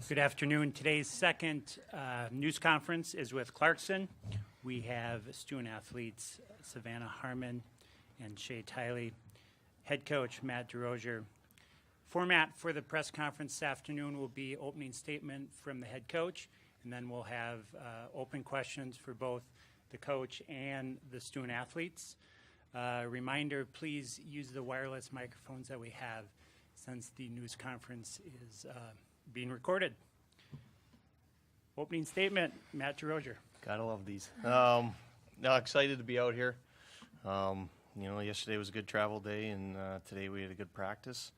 Good afternoon. Today's second news conference is with Clarkson. We have student athletes Savannah Harmon and Shay Tiley, head coach Matt DeRozier. Format for the press conference this afternoon will be opening statement from the head coach, and then we'll have open questions for both the coach and the student athletes. Reminder, please use the wireless microphones that we have since the news conference is being recorded. Opening statement, Matt DeRozier. Gotta love these. Excited to be out here. Yesterday was a good travel day, and today we had a good practice.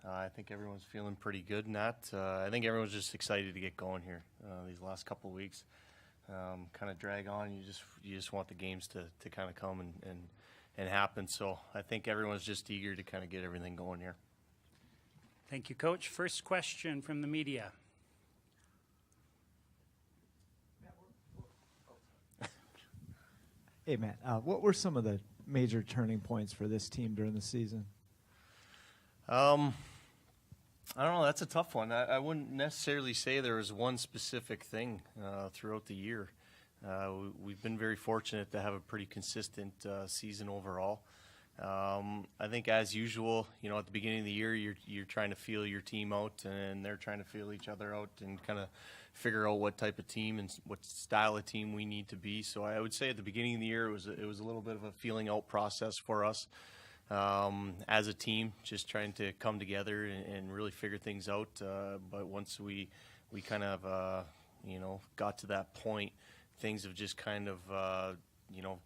I think everyone's feeling pretty good in that. I think everyone's just excited to get going here. These last couple of weeks kind of drag on. You just want the games to kind of come and happen. So I think everyone's just eager to kind of get everything going here. Thank you, Coach. First question from the media. Hey, Matt, what were some of the major turning points for this team during the season? I don't know. That's a tough one. I wouldn't necessarily say there was one specific thing throughout the year. We've been very fortunate to have a pretty consistent season overall. I think, as usual, at the beginning of the year, you're trying to feel your team out, and they're trying to feel each other out and kind of figure out what type of team and what style of team we need to be. So I would say at the beginning of the year, it was a little bit of a feeling out process for us as a team, just trying to come together and really figure things out. But once we kind of got to that point, things have just kind of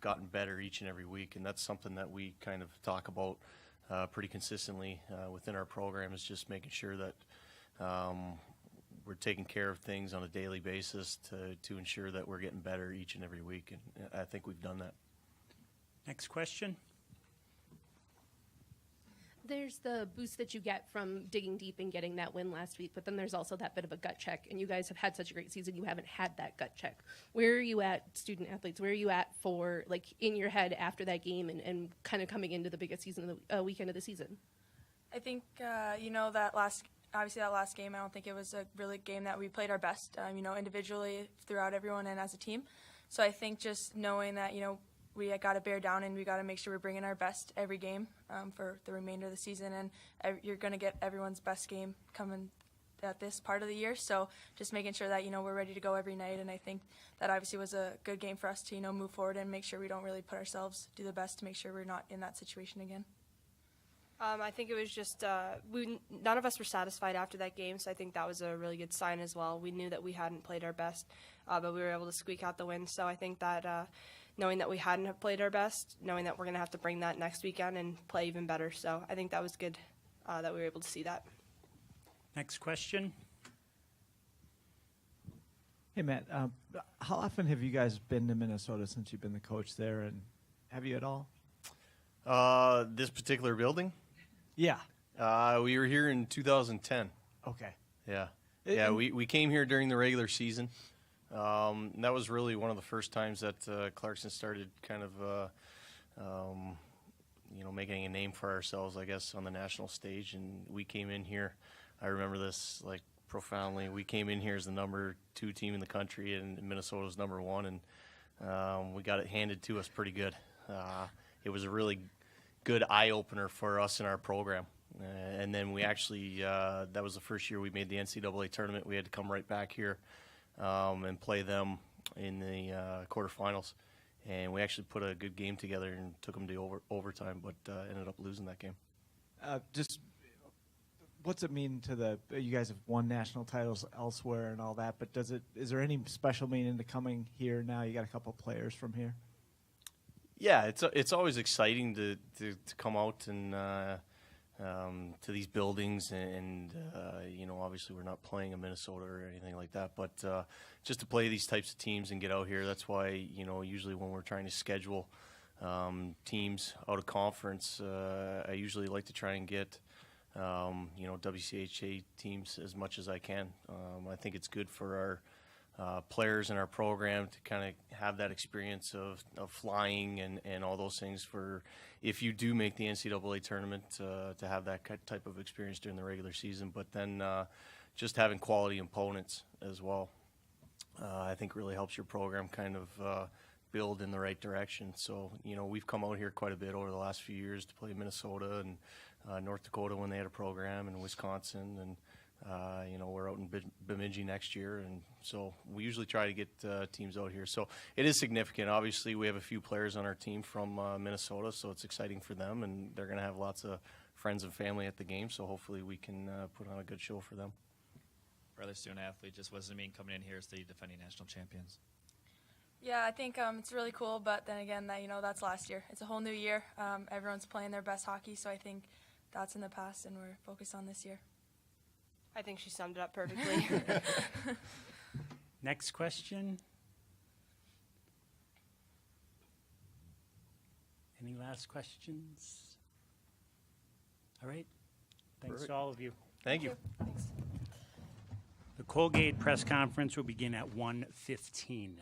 gotten better each and every week, and that's something that we kind of talk about pretty consistently within our program, is just making sure that we're taking care of things on a daily basis to ensure that we're getting better each and every week, and I think we've done that. Next question. There's the boost that you get from digging deep and getting that win last week, but then there's also that bit of a gut check, and you guys have had such a great season. You haven't had that gut check. Where are you at, student athletes? Where are you at for, in your head after that game and kind of coming into the biggest season of the weekend of the season? I think, that last game, I don't think it was a really game that we played our best, individually throughout everyone and as a team. So I think just knowing that, we got to bear down and we got to make sure we're bringing our best every game for the remainder of the season. And you're going to get everyone's best game coming at this part of the year. So just making sure that, we're ready to go every night. And I think that obviously was a good game for us to, move forward and make sure we don't really put ourselves, do the best to make sure we're not in that situation again. I think it was just none of us were satisfied after that game, so I think that was a really good sign as well. We knew that we hadn't played our best, but we were able to squeak out the win. So I think that knowing that we hadn't have played our best, knowing that we're going to have to bring that next weekend and play even better. So I think that was good that we were able to see that. Next question. Hey, Matt, how often have you guys been to Minnesota since you've been the coach there, and have you at all? This particular building? Yeah. We were here in 2010. Okay. Yeah. We came here during the regular season. That was really one of the first times that Clarkson started kind of, making a name for ourselves, I guess, on the national stage. And we came in here. I remember this profoundly. We came in here as the number 2 team in the country, and Minnesota was number 1, and we got it handed to us pretty good. It was a really good eye-opener for us in our program. And then we actually, that was the first year we made the NCAA tournament. We had to come right back here and play them in the quarterfinals. And we actually put a good game together and took them to overtime, but ended up losing that game. Just what's it mean to you guys have won national titles elsewhere and all that, but is there any special meaning to coming here now? You got a couple players from here. Yeah, it's always exciting to come out and to these buildings, and obviously we're not playing in Minnesota or anything like that, but just to play these types of teams and get out here. That's why usually when we're trying to schedule teams out of conference, I usually like to try and get WCHA teams as much as I can. I think it's good for our players in our program to kind of have that experience of flying and all those things for if you do make the NCAA tournament to have that type of experience during the regular season. But then just having quality opponents as well, I think really helps your program kind of build in the right direction. So, we've come out here quite a bit over the last few years to play Minnesota and North Dakota when they had a program, and Wisconsin, and we're out in Bemidji next year, and so we usually try to get teams out here. So it is significant. Obviously, we have a few players on our team from Minnesota, so it's exciting for them, and they're going to have lots of friends and family at the game, so hopefully we can put on a good show for them. For other student athletes, just what does it mean coming in here as the defending national champions? Yeah, I think it's really cool, but then again, that's last year. It's a whole new year. Everyone's playing their best hockey, so I think that's in the past, and we're focused on this year. I think she summed it up perfectly. Next question. Any last questions? All right. Thanks Perfect. to all of you. Thank you. Thanks. The Colgate press conference will begin at 1:15.